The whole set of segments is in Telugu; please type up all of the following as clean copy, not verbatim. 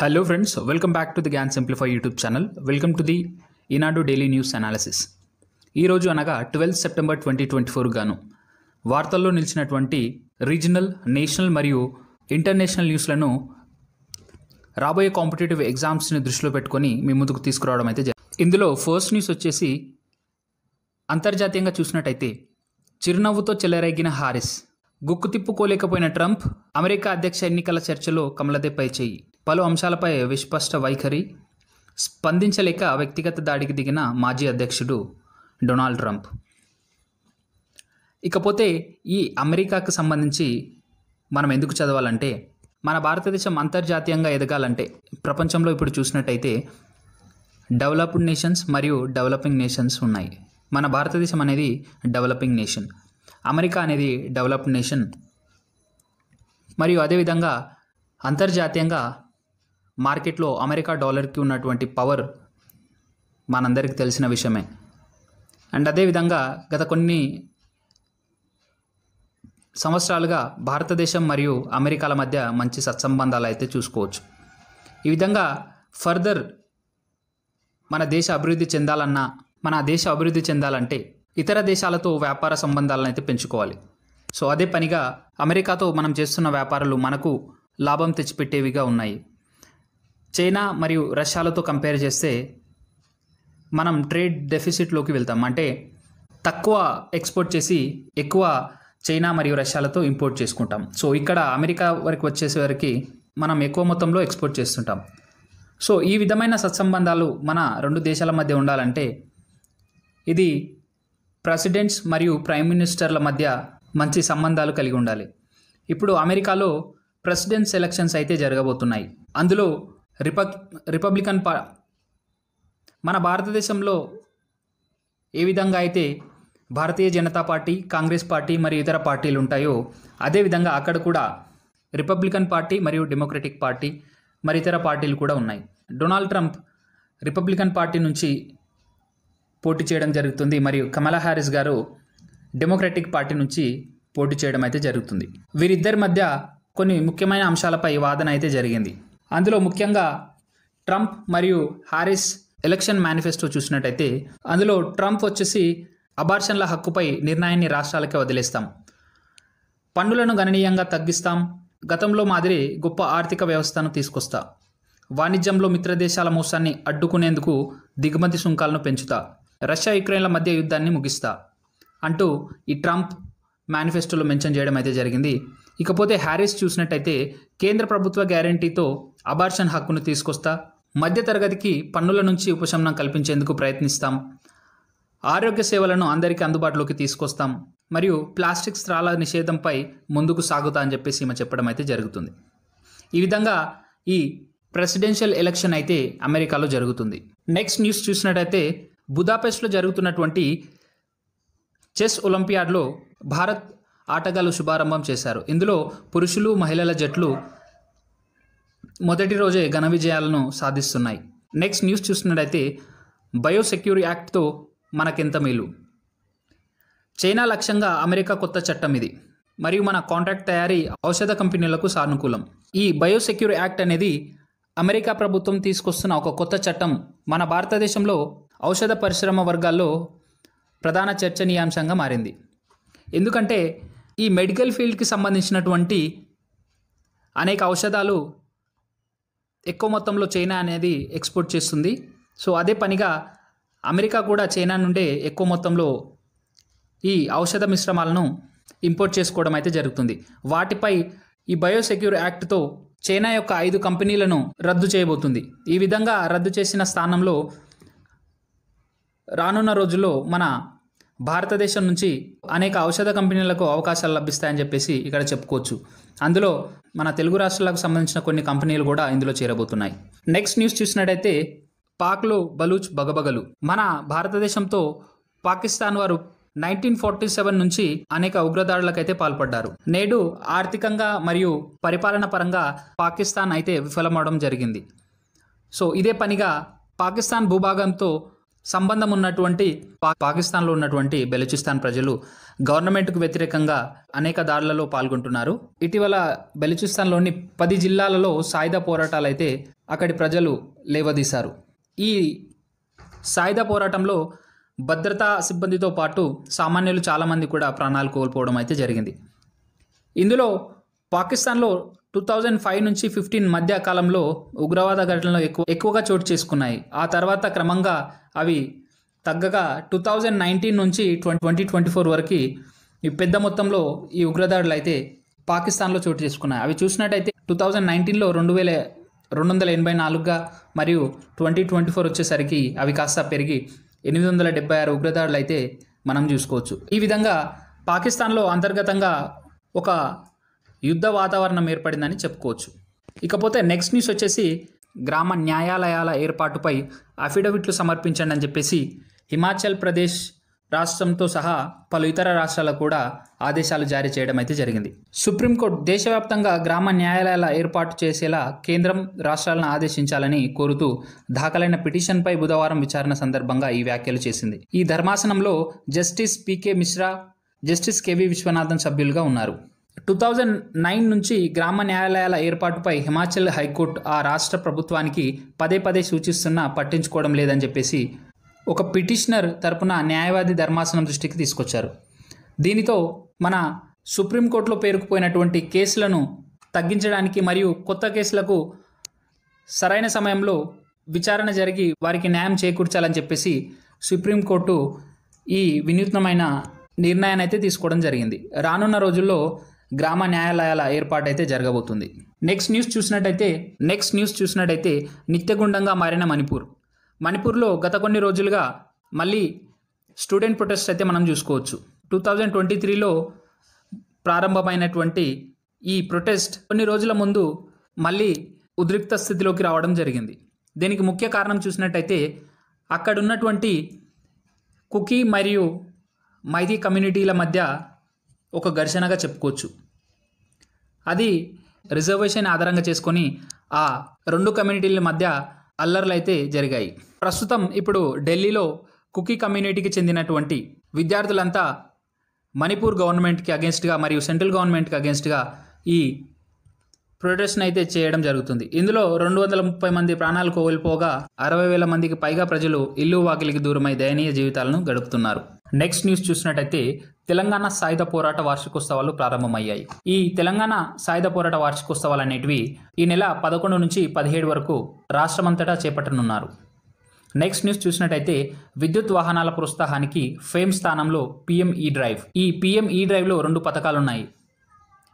Hello friends, welcome back to the GAN Simplify YouTube channel. Welcome to the Eenadu daily news analysis. ఈరోజు అనగా 12 సెప్టెంబర్ 2024 గాను వార్తల్లో నిలిచినటువంటి రీజనల్, నేషనల్ మరియు ఇంటర్నేషనల్ న్యూస్లను రాబోయే కాంపిటేటివ్ ఎగ్జామ్స్ని దృష్టిలో పెట్టుకొని మీ ముందుకు తీసుకురావడం అయితే ఇందులో ఫస్ట్ న్యూస్ వచ్చేసి అంతర్జాతీయంగా చూసినట్టయితే చిరునవ్వుతో చెలరేగిన హారిస్, గుక్కు తిప్పుకోలేకపోయిన ట్రంప్, అమెరికా అధ్యక్ష ఎన్నికల చర్చలో కమలదే పై చేయి, పలు అంశాలపై విస్పష్ట వైఖరి, స్పందించలేక వ్యక్తిగత దాడికి దిగిన మాజీ అధ్యక్షుడు డొనాల్డ్ ట్రంప్. ఇకపోతే ఈ అమెరికాకు సంబంధించి మనం ఎందుకు చదవాలంటే, మన భారతదేశం అంతర్జాతీయంగా ఎదగాలంటే ప్రపంచంలో ఇప్పుడు చూసినట్టయితే డెవలప్డ్ నేషన్స్ మరియు డెవలపింగ్ నేషన్స్ ఉన్నాయి. మన భారతదేశం అనేది డెవలపింగ్ నేషన్, అమెరికా అనేది డెవలప్డ్ నేషన్. మరియు అదేవిధంగా అంతర్జాతీయంగా మార్కెట్లో అమెరికా డాలర్కి ఉన్నటువంటి పవర్ మనందరికీ తెలిసిన విషయమే. అండ్ అదేవిధంగా గత కొన్ని సంవత్సరాలుగా భారతదేశం మరియు అమెరికాల మధ్య మంచి సత్సంబంధాలు అయితే చూసుకోవచ్చు. ఈ విధంగా ఫర్దర్ మన దేశ అభివృద్ధి చెందాలంటే ఇతర దేశాలతో వ్యాపార సంబంధాలను అయితే పెంచుకోవాలి. సో అదే పనిగా అమెరికాతో మనం చేస్తున్న వ్యాపారాలు మనకు లాభం తెచ్చిపెట్టేవిగా ఉన్నాయి. చైనా మరియు రష్యాలతో కంపేర్ చేస్తే మనం ట్రేడ్ డెఫిసిట్లోకి వెళ్తాం. అంటే తక్కువ ఎక్స్పోర్ట్ చేసి ఎక్కువ చైనా మరియు రష్యాలతో ఇంపోర్ట్ చేసుకుంటాం. సో ఇక్కడ అమెరికా వరకు వచ్చేసరికి మనం ఎక్కువ మొత్తంలో ఎక్స్పోర్ట్ చేస్తుంటాం. సో ఈ విధమైన సత్సంబంధాలు మన రెండు దేశాల మధ్య ఉండాలంటే ఇది ప్రెసిడెంట్స్ మరియు ప్రైమ్ మినిస్టర్ల మధ్య మంచి సంబంధాలు కలిగి ఉండాలి. ఇప్పుడు అమెరికాలో ప్రెసిడెంట్స్ ఎలక్షన్స్ అయితే జరగబోతున్నాయి. అందులో రిపబ్లికన్ మన భారతదేశంలో ఏ విధంగా అయితే భారతీయ జనతా పార్టీ, కాంగ్రెస్ పార్టీ మరియు ఇతర పార్టీలు ఉంటాయో అదేవిధంగా అక్కడ కూడా రిపబ్లికన్ పార్టీ మరియు డెమోక్రటిక్ పార్టీ మరి ఇతర పార్టీలు కూడా ఉన్నాయి. డొనాల్డ్ ట్రంప్ రిపబ్లికన్ పార్టీ నుంచి పోటీ చేయడం జరుగుతుంది మరియు కమలా హ్యారిస్ గారు డెమోక్రటిక్ పార్టీ నుంచి పోటీ చేయడం అయితే జరుగుతుంది. వీరిద్దరి మధ్య కొన్ని ముఖ్యమైన అంశాలపై వాదన అయితే జరిగింది. అందులో ముఖ్యంగా ట్రంప్ మరియు హ్యారిస్ ఎలక్షన్ మేనిఫెస్టో చూసినట్టయితే అందులో ట్రంప్ వచ్చేసి అబార్షన్ల హక్కుపై నిర్ణయాన్ని రాష్ట్రాలకే వదిలేస్తాం, పన్నులను గణనీయంగా తగ్గిస్తాం, గతంలో మాదిరి గొప్ప ఆర్థిక వ్యవస్థను తీసుకొస్తా, వాణిజ్యంలో మిత్రదేశాల మోసాన్ని అడ్డుకునేందుకు దిగుమతి సుంకాలను పెంచుతా, రష్యా యుక్రెయిన్ల మధ్య యుద్ధాన్ని ముగిస్తా అంటూ ఈ ట్రంప్ మేనిఫెస్టోలో మెన్షన్ చేయడం అయితే జరిగింది. ఇకపోతే హ్యారిస్ చూసినట్టయితే కేంద్ర ప్రభుత్వ గ్యారంటీతో అబార్షన్ హక్కును తీసుకొస్తా, మధ్యతరగతికి పన్నుల నుంచి ఉపశమనం కల్పించేందుకు ప్రయత్నిస్తాం, ఆరోగ్య సేవలను అందరికీ అందుబాటులోకి తీసుకొస్తాం మరియు ప్లాస్టిక్ స్ట్రాల నిషేధంపై ముందుకు సాగుతా అని చెప్పేసి ఈమె చెప్పడం అయితే జరుగుతుంది. ఈ విధంగా ఈ ప్రెసిడెన్షియల్ ఎలక్షన్ అయితే అమెరికాలో జరుగుతుంది. నెక్స్ట్ న్యూస్ చూసినట్టయితే బుదాపెస్ట్లో జరుగుతున్నటువంటి చెస్ ఒలింపియాడ్లో భారత్ ఆటగాళ్లు శుభారంభం చేశారు. ఇందులో పురుషులు, మహిళల జట్లు మొదటి రోజే ఘన విజయాలను సాధిస్తున్నాయి. నెక్స్ట్ న్యూస్ చూసినట్టయితే బయోసెక్యూర్ యాక్ట్తో మనకెంత మేలు, చైనా లక్ష్యంగా అమెరికా కొత్త చట్టం ఇది మరియు మన కాంట్రాక్ట్ తయారీ ఔషధ కంపెనీలకు సానుకూలం. ఈ బయోసెక్యూర్ యాక్ట్ అనేది అమెరికా ప్రభుత్వం తీసుకొస్తున్న ఒక కొత్త చట్టం మన భారతదేశంలో ఔషధ పరిశ్రమ వర్గాల్లో ప్రధాన చర్చనీయాంశంగా మారింది. ఎందుకంటే ఈ మెడికల్ ఫీల్డ్కి సంబంధించినటువంటి అనేక ఔషధాలు ఎక్కువ మొత్తంలో చైనా అనేది ఎక్స్పోర్ట్ చేస్తుంది. సో అదే పనిగా అమెరికా కూడా చైనా నుండే ఎక్కువ మొత్తంలో ఈ ఔషధ మిశ్రమాలను ఇంపోర్ట్ చేసుకోవడం అయితే జరుగుతుంది. వాటిపై ఈ బయోసెక్యూర్ యాక్ట్తో చైనా యొక్క 5 కంపెనీలను రద్దు చేయబోతుంది. ఈ విధంగా రద్దు చేసిన స్థానంలో రానున్న రోజుల్లో మన భారతదేశం నుంచి అనేక ఔషధ కంపెనీలకు అవకాశాలు లభిస్తాయని చెప్పేసి ఇక్కడ చెప్పుకోవచ్చు. అందులో మన తెలుగు రాష్ట్రాలకు సంబంధించిన కొన్ని కంపెనీలు కూడా ఇందులో చేరబోతున్నాయి. నెక్స్ట్ న్యూస్ చూసినట్టయితే పాక్లో బలూచ్ బగబగలు. మన భారతదేశంతో పాకిస్తాన్ వారు 1947 నుంచి అనేక ఉగ్రదాడులకైతే పాల్పడ్డారు. నేడు ఆర్థికంగా మరియు పరిపాలన పరంగా పాకిస్తాన్ అయితే విఫలమవడం జరిగింది. సో ఇదే పనిగా పాకిస్తాన్ భూభాగంతో సంబంధం ఉన్నటువంటి పాకిస్తాన్లో ఉన్నటువంటి బెలూచిస్తాన్ ప్రజలు గవర్నమెంట్కు వ్యతిరేకంగా అనేక దాడులలో పాల్గొంటున్నారు. ఇటీవల బెలూచిస్తాన్లోని 10 జిల్లాలలో సాయుధ పోరాటాలు అయితే అక్కడి ప్రజలు లేవదీశారు. ఈ సాయుధ పోరాటంలో భద్రతా సిబ్బందితో పాటు సామాన్యులు చాలామంది కూడా ప్రాణాలు కోల్పోవడం అయితే జరిగింది. ఇందులో పాకిస్తాన్లో 2005 నుంచి 15 మధ్య కాలంలో ఉగ్రవాద ఘటనలు ఎక్కువగా చోటు చేసుకున్నాయి. ఆ తర్వాత క్రమంగా అవి తగ్గగా 2019 నుంచి 2024 వరకు ఈ పెద్ద మొత్తంలో ఈ ఉగ్రదాడులు అయితే పాకిస్తాన్లో చోటు చేసుకున్నాయి. అవి చూసినట్టయితే 2019లో 2284గా మరియు 2024 వచ్చేసరికి అవి కాస్త పెరిగి 876 ఉగ్రదాడులు అయితే మనం చూసుకోవచ్చు. ఈ విధంగా పాకిస్తాన్లో అంతర్గతంగా ఒక యుద్ధ వాతావరణం ఏర్పడిందని చెప్పుకోవచ్చు. ఇకపోతే నెక్స్ట్ న్యూస్ వచ్చేసి గ్రామ న్యాయాలయాల ఏర్పాటుపై అఫిడవిట్లు సమర్పించండి అని చెప్పేసి హిమాచల్ ప్రదేశ్ రాష్ట్రంతో సహా పలు ఇతర రాష్ట్రాలకు కూడా ఆదేశాలు జారీ చేయడం అయితే జరిగింది. సుప్రీంకోర్టు దేశవ్యాప్తంగా గ్రామ న్యాయాలయాల ఏర్పాటు చేసేలా కేంద్రం రాష్ట్రాలను ఆదేశించాలని కోరుతూ దాఖలైన పిటిషన్పై బుధవారం విచారణ సందర్భంగా ఈ వ్యాఖ్యలు చేసింది. ఈ ధర్మాసనంలో justice PK Mishra, justice KV Viswanathan సభ్యులుగా ఉన్నారు. 2009 నుంచి గ్రామ న్యాయాలయాల ఏర్పాటుపై హిమాచల్ హైకోర్టు ఆ రాష్ట్ర ప్రభుత్వానికి పదే సూచిస్తున్నా పట్టించుకోవడం లేదని చెప్పేసి ఒక పిటిషనర్ తరపున న్యాయవాది ధర్మాసనం దృష్టికి తీసుకొచ్చారు. దీనితో మన సుప్రీంకోర్టులో పేరుకుపోయినటువంటి కేసులను తగ్గించడానికి మరియు కొత్త కేసులకు సరైన సమయంలో విచారణ జరిగి వారికి న్యాయం చేకూర్చాలని చెప్పేసి సుప్రీంకోర్టు ఈ వినూత్నమైన నిర్ణయాన్ని అయితే తీసుకోవడం జరిగింది. రానున్న రోజుల్లో గ్రామ న్యాయాలయాల ఏర్పాటు అయితే జరగబోతుంది. నెక్స్ట్ న్యూస్ చూసినట్టయితే నిత్యగుండంగా మారిన మణిపూర్లో గత కొన్ని రోజులుగా మళ్ళీ స్టూడెంట్ ప్రొటెస్ట్ అయితే మనం చూసుకోవచ్చు. 2023లో ప్రారంభమైనటువంటి ఈ ప్రొటెస్ట్ కొన్ని రోజుల ముందు మళ్ళీ ఉద్రిక్త స్థితిలోకి రావడం జరిగింది. దీనికి ముఖ్య కారణం చూసినట్టయితే అక్కడ ఉన్నటువంటి కుకీ మరియు మైథీ కమ్యూనిటీల మధ్య ఒక ఘర్షణగా చెప్పుకోవచ్చు. అది రిజర్వేషన్ ఆధారంగా చేసుకొని ఆ రెండు కమ్యూనిటీల మధ్య అల్లర్లు అయితే జరిగాయి. ప్రస్తుతం ఇప్పుడు ఢిల్లీలో కుకీ కమ్యూనిటీకి చెందినటువంటి విద్యార్థులంతా మణిపూర్ గవర్నమెంట్కి అగెన్స్ట్గా మరియు సెంట్రల్ గవర్నమెంట్కి అగెన్స్ట్గా ఈ ప్రొటెస్ట్ అయితే చేయడం జరుగుతుంది. ఇందులో 230 మంది ప్రాణాలు కోల్పోగా 60,000 మందికి పైగా ప్రజలు ఇల్లు వాకిలికి దూరమై దయనీయ జీవితాలను గడుపుతున్నారు. నెక్స్ట్ న్యూస్ చూసినట్టయితే తెలంగాణ సాయుధ పోరాట వార్షికోత్సవాలు ప్రారంభమయ్యాయి. ఈ తెలంగాణ సాయుధ పోరాట వార్షికోత్సవాలు అనేటివి ఈ నెల 11 నుంచి 17 వరకు రాష్ట్రమంతటా చేపట్టనున్నారు. నెక్స్ట్ న్యూస్ చూసినట్టయితే విద్యుత్ వాహనాల ప్రోత్సాహానికి ఫేమ్ స్థానంలో PM E-డ్రైవ్. ఈ PM E-డ్రైవ్లో 2 పథకాలు ఉన్నాయి.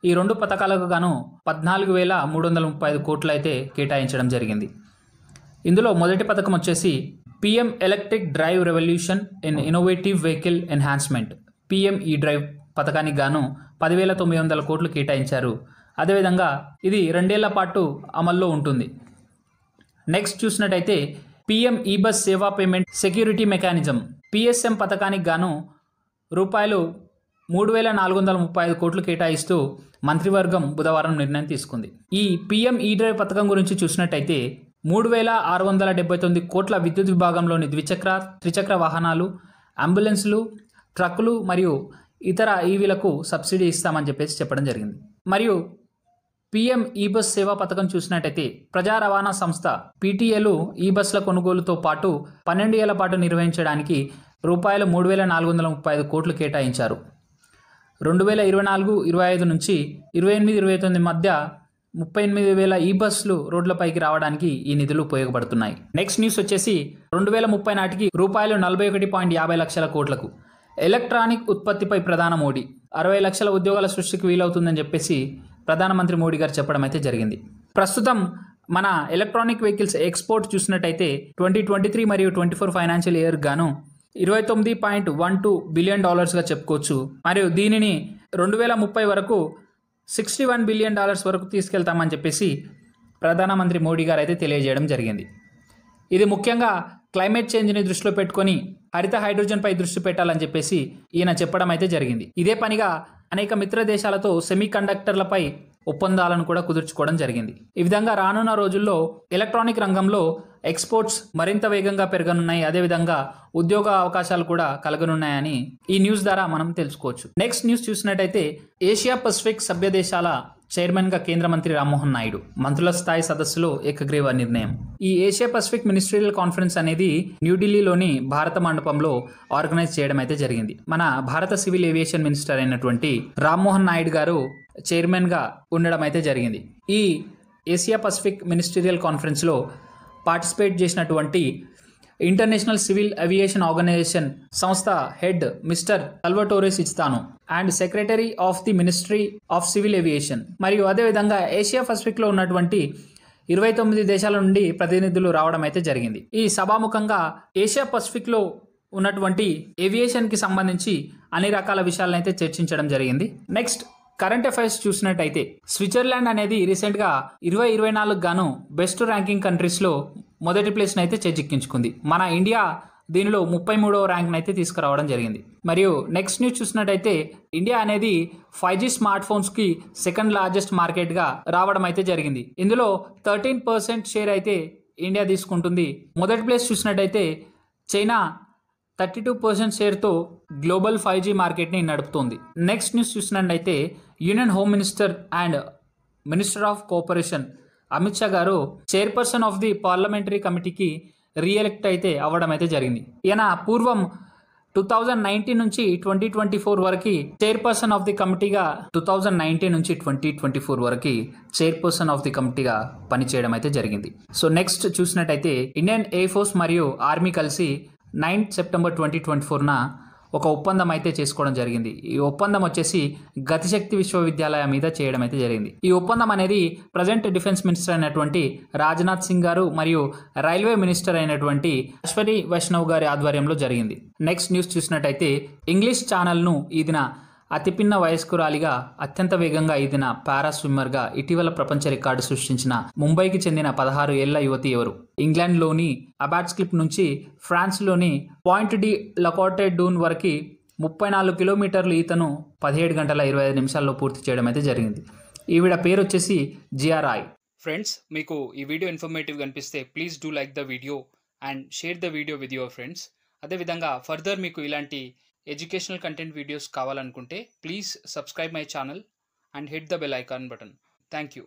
ఈ 2 పథకాలకు గాను 14,335 కోట్లు అయితే కేటాయించడం జరిగింది. ఇందులో మొదటి పథకం వచ్చేసి PM electric drive revolution in innovative vehicle enhancement. PM E-డ్రైవ్ పథకానికి గాను 10,900 కోట్లు కేటాయించారు. అదేవిధంగా ఇది 2 ఏళ్ల పాటు అమల్లో ఉంటుంది. నెక్స్ట్ చూసినట్టయితే PM E-బస్ సేవా పేమెంట్ సెక్యూరిటీ మెకానిజం PSM పథకానికి గాను రూపాయలు 3,435 కోట్లు కేటాయిస్తూ మంత్రివర్గం బుధవారం నిర్ణయం తీసుకుంది. ఈ PM E-డ్రైవ్ పథకం గురించి చూసినట్టయితే 3,679 కోట్ల విద్యుత్ విభాగంలోని ద్విచక్ర, త్రిచక్ర వాహనాలు, అంబులెన్సులు, ట్రక్కులు మరియు ఇతర ఈవీలకు సబ్సిడీ ఇస్తామని చెప్పేసి చెప్పడం జరిగింది. మరియు PM E-బస్ సేవా పథకం చూసినట్టయితే ప్రజా రవాణా సంస్థ PTAలు ఈ బస్సుల కొనుగోలుతో పాటు 12 ఏళ్ల పాటు నిర్వహించడానికి రూపాయలు 3,435 కోట్లు కేటాయించారు. 2024-25 నుంచి 28-29 మధ్య 38,000 ఈ బస్సులు రోడ్లపైకి రావడానికి ఈ నిధులు ఉపయోగపడుతున్నాయి. నెక్స్ట్ న్యూస్ వచ్చేసి 2030 నాటికి రూపాయలు 41.50 లక్షల కోట్లకు ఎలక్ట్రానిక్ ఉత్పత్తిపై ప్రధాని మోడీ 60 లక్షల ఉద్యోగాల సృష్టికి వీలవుతుందని చెప్పేసి ప్రధానమంత్రి మోడీ గారు చెప్పడం అయితే జరిగింది. ప్రస్తుతం మన ఎలక్ట్రానిక్ వెహికల్స్ ఎక్స్పోర్ట్ చూసినట్టయితే 2023 మరియు 24 ఫైనాన్షియల్ ఇయర్ గాను $22.12 బిలియన్ గా చెప్పుకోవచ్చు. మరియు దీనిని 2030 వరకు $61 బిలియన్ వరకు తీసుకెళ్తామని చెప్పేసి ప్రధానమంత్రి మోడీ గారు అయితే తెలియజేయడం జరిగింది. ఇది ముఖ్యంగా క్లైమేట్ చేంజ్ని దృష్టిలో పెట్టుకొని హరిత హైడ్రోజన్పై దృష్టి పెట్టాలని చెప్పేసి ఈయన చెప్పడం అయితే జరిగింది. ఇదే పనిగా అనేక మిత్ర దేశాలతో సెమీ కండక్టర్లపై ఒప్పందాలను కూడా కుదుర్చుకోవడం జరిగింది. ఈ విధంగా రానున్న రోజుల్లో ఎలక్ట్రానిక్ రంగంలో ఎక్స్పోర్ట్స్ మరింత వేగంగా పెరగనున్నాయి. అదేవిధంగా ఉద్యోగ అవకాశాలు కూడా కలగనున్నాయని ఈ న్యూస్ ద్వారా మనం తెలుసుకోవచ్చు. నెక్స్ట్ న్యూస్ చూసినట్టయితే ఏషియా పసిఫిక్ సభ్య దేశాల చైర్మన్గా కేంద్ర మంత్రి రామ్మోహన్ నాయుడు మంత్రుల స్థాయి సదస్సులో ఏకగ్రీవ నిర్ణయం. ఈ ఏషియా పసిఫిక్ మినిస్ట్రియల్ కాన్ఫరెన్స్ అనేది న్యూఢిల్లీలోని భారత మండపంలో ఆర్గనైజ్ చేయడం అయితే జరిగింది. మన భారత సివిల్ ఏవియేషన్ మినిస్టర్ అయినటువంటి రామ్మోహన్ నాయుడు గారు చైర్మన్గా ఉండడం అయితే జరిగింది. ఈ ఏషియా పసిఫిక్ మినిస్టీరియల్ కాన్ఫరెన్స్లో పార్టిసిపేట్ చేసినటువంటి ఇంటర్నేషనల్ సివిల్ ఏవియేషన్ ఆర్గనైజేషన్ సంస్థ head mister Salvatore Sciacchitano and secretary of the ministry of civil aviation మరియు అదేవిధంగా ఏషియా పసిఫిక్లో ఉన్నటువంటి 29 దేశాల నుండి ప్రతినిధులు రావడం అయితే జరిగింది. ఈ సభాముఖంగా ఏషియా పసిఫిక్లో ఉన్నటువంటి ఏవియేషన్కి సంబంధించి అన్ని రకాల విషయాలను అయితే చర్చించడం జరిగింది. నెక్స్ట్ కరెంట్ అఫైర్స్ చూసినట్టయితే స్విట్జర్లాండ్ అనేది రీసెంట్గా 2024 గాను బెస్ట్ ర్యాంకింగ్ కంట్రీస్లో మొదటి ప్లేస్ని అయితే చేజిక్కించుకుంది. మన ఇండియా దీనిలో 33వ ర్యాంక్ని అయితే తీసుకురావడం జరిగింది. మరియు నెక్స్ట్ న్యూస్ చూసినట్టయితే ఇండియా అనేది 5G స్మార్ట్ ఫోన్స్కి సెకండ్ లార్జెస్ట్ మార్కెట్గా రావడం అయితే జరిగింది. ఇందులో 13% షేర్ అయితే ఇండియా తీసుకుంటుంది. మొదటి ప్లేస్ చూసినట్టయితే చైనా 32% షేర్తో గ్లోబల్ 5G మార్కెట్ని నడుపుతోంది. నెక్స్ట్ న్యూస్ చూసినట్టయితే union home minister and minister of cooperation Amit Shah గారు చైర్పర్సన్ ఆఫ్ ది పార్లమెంటరీ కమిటీకి రీఎలెక్ట్ అయితే అవ్వడం అయితే జరిగింది. ఈయన పూర్వం 2019 నుంచి 2024 వరకు చైర్పర్సన్ ఆఫ్ ది కమిటీగా 2019 నుంచి 2024 వరకు చైర్పర్సన్ ఆఫ్ ది కమిటీగా పనిచేయడం అయితే జరిగింది. సో నెక్స్ట్ చూసినట్టయితే ఇండియన్ ఎయిర్ ఫోర్స్ మరియు ఆర్మీ కలిసి 9 సెప్టెంబర్ 2024న ఒక ఒప్పందం అయితే చేసుకోవడం జరిగింది. ఈ ఒప్పందం వచ్చేసి గతిశక్తి విశ్వవిద్యాలయం మీద చేయడం అయితే జరిగింది. ఈ ఒప్పందం అనేది ప్రజెంట్ డిఫెన్స్ మినిస్టర్ అయినటువంటి రాజ్నాథ్ సింగ్ గారు మరియు రైల్వే మినిస్టర్ అయినటువంటి అశ్వని వైష్ణవ్ గారి ఆధ్వర్యంలో జరిగింది. నెక్స్ట్ న్యూస్ చూసినట్టయితే ఇంగ్లీష్ ఛానల్ను ఈదిన అతిపిన్న వయస్కురాలిగా అత్యంత వేగంగా ఈదిన పారా స్విమ్మర్గా ఇటీవల ప్రపంచ రికార్డు సృష్టించిన ముంబైకి చెందిన 16 ఏళ్ల యువతి ఎవరు? ఇంగ్లాండ్లోని అబాట్స్క్లిప్ నుంచి ఫ్రాన్స్లోని పాయింట్ డి లకోటే డూన్ వరకు 34 కిలోమీటర్లు ఈతను 17 గంటల 25 నిమిషాల్లో పూర్తి చేయడం అయితే జరిగింది. ఈవిడ పేరు వచ్చేసి జియా రాయ్. ఫ్రెండ్స్, మీకు ఈ వీడియో ఇన్ఫర్మేటివ్గా అనిపిస్తే please do like the video and share the video with your friends. అదేవిధంగా ఫర్దర్ మీకు ఇలాంటి ఎడ్యుకేషనల్ కంటెంట్ వీడియోస్ కావాలనుకుంటే please subscribe my channel and hit the bell icon button. Thank you.